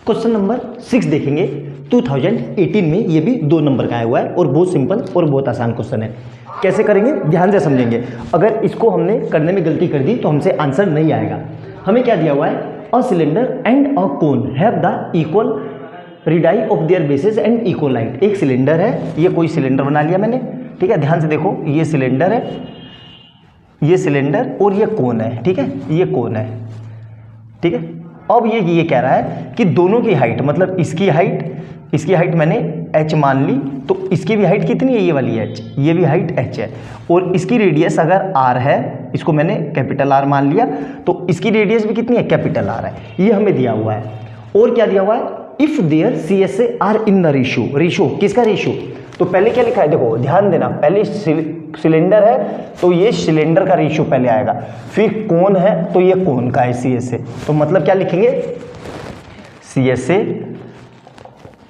Question number 6 देखेंगे। 2018 में ये भी 2 नंबर का आया हुआ है और बहुत सिंपल और बहुत आसान क्वेश्चन है। कैसे करेंगे ध्यान से समझेंगे। अगर इसको हमने करने में गलती कर दी तो हमसे आंसर नहीं आएगा। हमें क्या दिया हुआ है, a cylinder and a cone have the equal radii of their bases and equal height. एक सिलेंडर है, ये कोई सिलेंडर बना लिया मैंने, ठीक है। ध्यान से देखो, ये सिलेंडर है, ये सिलेंडर और ये कोन है, ठीक है, ये कोन है, ठीक है। अब ये कह रहा है कि दोनों की हाइट, मतलब इसकी हाइट मैंने h मान ली, तो इसकी भी हाइट कितनी है, ये वाली h, ये भी हाइट h है, और इसकी रेडियस अगर r है, इसको मैंने कैपिटल R मान लिया, तो इसकी रेडियस भी कितनी है, कैपिटल R है। ये हमें दिया हुआ है। और क्या दिया हुआ है, if there CSA are in the ratio, किसका रेशियो, तो पहले क्या लिखा है, देखो ध्यान देना, पहले सिलेंडर है तो ये सिलेंडर का रेशियो पहले आएगा, फिर कोन है तो ये कोन का है CSA, तो मतलब क्या लिखेंगे, CSA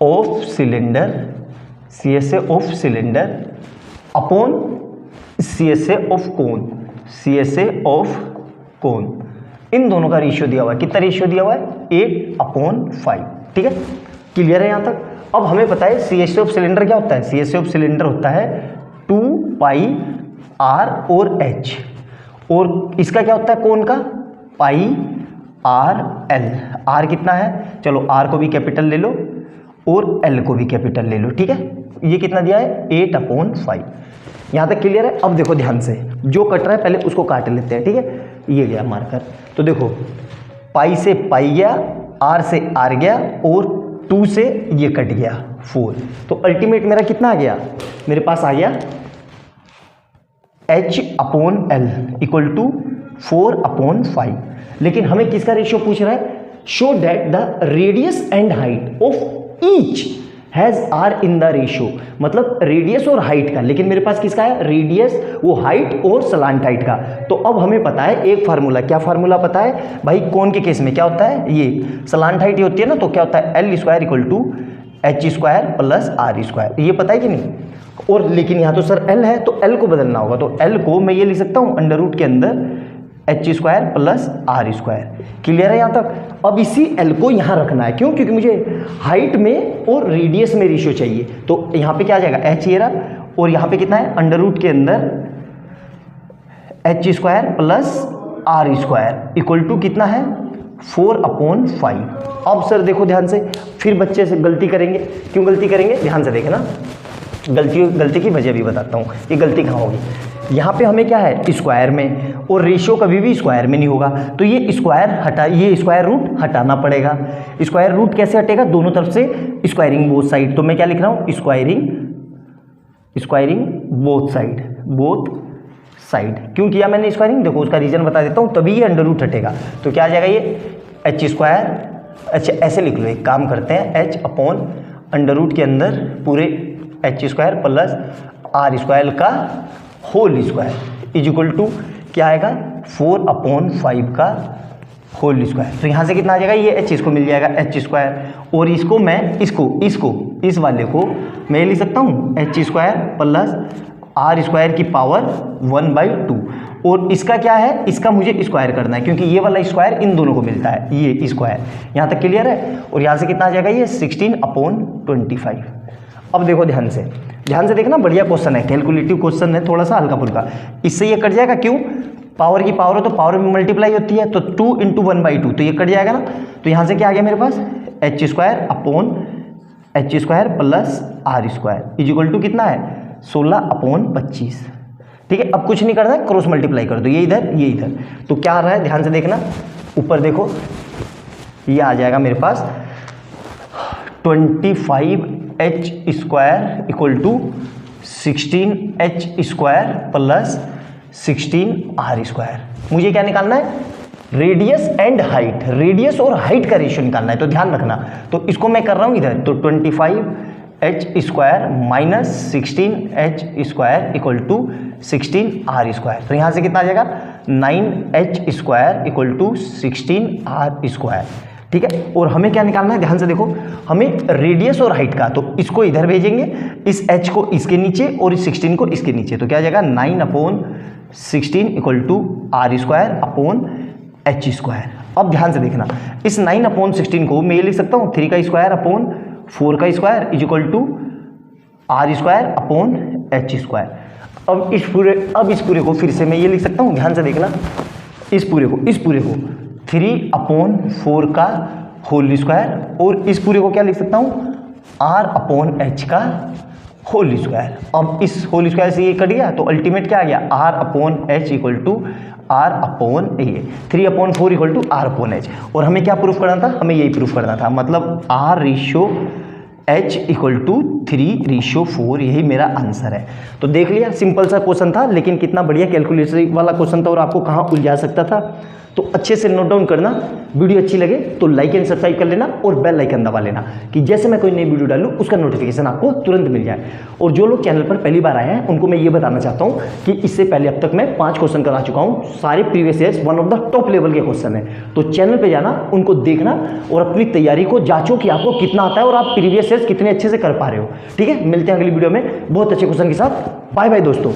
of cylinder upon CSA of cone, इन दोनों का रेशियो दिया हुआ है। कितना रेशियो दिया हुआ है, 8/5, ठीक है। क्लियर है यहाँ तक। अब हमें पता है CSA ऑफ सिलेंडर क्या होता है, CSA ऑफ सिलेंडर होता है 2πr और h, और इसका क्या होता है कोन का, πrl। r कितना है, चलो r को भी कैपिटल ले लो और l को भी कैपिटल ले लो, ठीक है। ये कितना दिया है, 8/5। यहाँ तक क्लियर है। अब देखो ध्यान से, जो कट रहा है पहले उसको काट लेते हैं, ठीक है। ये गया मार्कर, तो देखो पाई से पाई गया, r से r गया, और 2 से ये कट गया 4, तो अल्टीमेट मेरा कितना आ गया, मेरे पास आ गया h/l इक्वल टू 4/5। लेकिन हमें किसका रेशियो पूछ रहा है, show that the radius and height of each has are in the ratio, मतलब रेडियस और हाइट का, लेकिन मेरे पास किसका है, रेडियस, वो हाइट और सलांट हाइट का। तो अब हमें पता है एक फार्मूला, क्या फार्मूला पता है भाई, कोन के केस में क्या होता है, ये सलांट हाइट होती है ना, तो क्या होता है, L² equal to h² plus r², ये पता है कि नहीं। और लेकिन यहाँ तो सर L है, तो L को बदलना होगा, तो L को मैं ये लिख सकता हूँ अंडर रूट के अंदर h² प्लस r²। क्लियर है यहाँ तक। अब इसी L को यहाँ रखना है, क्यों, क्योंकि मुझे हाइट में और रेडियस में रेशियो चाहिए। तो यहाँ पे क्या आ जाएगा, h ये रहा, और यहाँ पे कितना है, अंडर रूट के अंदर h² plus r² equal to कितना है, 4/5। अब सर देखो ध्यान से, फिर बच्चे से गलती करेंगे, क्यों गलती करेंगे, ध्यान से देखना, गलती की वजह भी बताता हूँ। ये गलती कहाँ होगी, यहाँ पे हमें क्या है, स्क्वायर में, और रेशियो कभी भी स्क्वायर में नहीं होगा, तो ये स्क्वायर हटा, ये स्क्वायर रूट हटाना पड़ेगा। स्क्वायर रूट कैसे हटेगा, दोनों तरफ से स्क्वायरिंग बोथ साइड, तो मैं क्या लिख रहा हूँ, स्क्वायरिंग बोथ साइड। क्यों किया मैंने स्क्वायरिंग, देखो उसका रीजन बता देता हूँ, तभी ये अंडर रूट हटेगा। तो क्या आ जाएगा, ये h², अच्छा ऐसे लिख लो, एक काम करते हैं, h अपॉन अंडर रूट के अंदर पूरे h² प्लस r² का whole square is equal to क्या आएगा, 4/5 का होल स्क्वायर। तो यहाँ से कितना आ जाएगा, ये h इसको मिल जाएगा h², और इसको मैं इस वाले को मैं लिख सकता हूँ h² प्लस r² की पावर 1/2, और इसका क्या है, इसका मुझे स्क्वायर करना है, क्योंकि ये वाला स्क्वायर इन दोनों को मिलता है, ये स्क्वायर। यहाँ तक क्लियर है। और यहाँ से कितना आ जाएगा, ये 16/25। अब देखो ध्यान से देखना, बढ़िया क्वेश्चन है, कैलकुलेटिव क्वेश्चन है, थोड़ा सा हल्का फुल्का। इससे ये कट जाएगा, क्यों, पावर की पावर हो तो पावर में मल्टीप्लाई होती है, तो 2 × 1/2, तो ये कट जाएगा ना। तो यहाँ से क्या आ गया मेरे पास, h² upon h² plus r² is equal to कितना है, 16/25, ठीक है। अब कुछ नहीं करना है, क्रॉस मल्टीप्लाई कर दो, ये इधर, तो क्या आ रहा है, ध्यान से देखना, ऊपर देखो, ये आ जाएगा मेरे पास 25h² equal to 16h² plus 16r²। मुझे क्या निकालना है, रेडियस एंड हाइट, रेडियस और हाइट का रेशियो निकालना है, तो ध्यान रखना। तो इसको मैं कर रहा हूँ इधर, तो 25h² minus 16h² equal to 16r²। तो यहाँ से कितना आ जाएगा, 9h² इक्वल टू 16r², ठीक है। और हमें क्या निकालना है, ध्यान से देखो, हमें रेडियस और हाइट का, तो इसको इधर भेजेंगे, इस h को इसके नीचे और इस 16 को इसके नीचे, तो क्या आ जाएगा 9/16 equal to r² upon H square. अब ध्यान से देखना, इस 9/16 को मैं ये लिख सकता हूँ 3 का स्क्वायर अपॉन 4 का square is equal to R square upon H square. अब इस पूरे को फिर से मैं ये लिख सकता हूँ, ध्यान से देखना, इस पूरे को 3/4 का होल स्क्वायर, और इस पूरे को क्या लिख सकता हूँ, आर अपॉन एच का होल स्क्वायर। अब इस होल स्क्वायर से ये कट गया तो अल्टीमेट क्या आ गया, R upon H equal to R upon ये 3/4 equal to R upon H. और हमें क्या प्रूफ करना था, हमें यही प्रूफ करना था, मतलब R ratio H equal to 3/4, यही मेरा आंसर है। तो देख लिया, सिंपल सा क्वेश्चन था, लेकिन कितना बढ़िया कैलकुलेटर वाला क्वेश्चन था और आपको कहाँ उलझा सकता था। तो अच्छे से नोट डाउन करना, वीडियो अच्छी लगे तो लाइक एंड सब्सक्राइब कर लेना और बेल आइकन दबा लेना कि जैसे मैं कोई नई वीडियो डालूं उसका नोटिफिकेशन आपको तुरंत मिल जाए। और जो लोग चैनल पर पहली बार आए हैं उनको मैं ये बताना चाहता हूं कि इससे पहले अब तक मैं 5 क्वेश्चन करा चुका हूं, सारे previous years one of the top level के क्वेश्चन है। तो चैनल पर जाना, उनको देखना और अपनी तैयारी को जांचो कि आपको कितना आता है और आप प्रीवियस ईयर्स कितने अच्छे से कर पा रहे हो। ठीक है, मिलते हैं अगली वीडियो में बहुत अच्छे क्वेश्चन के साथ। बाय बाय दोस्तों।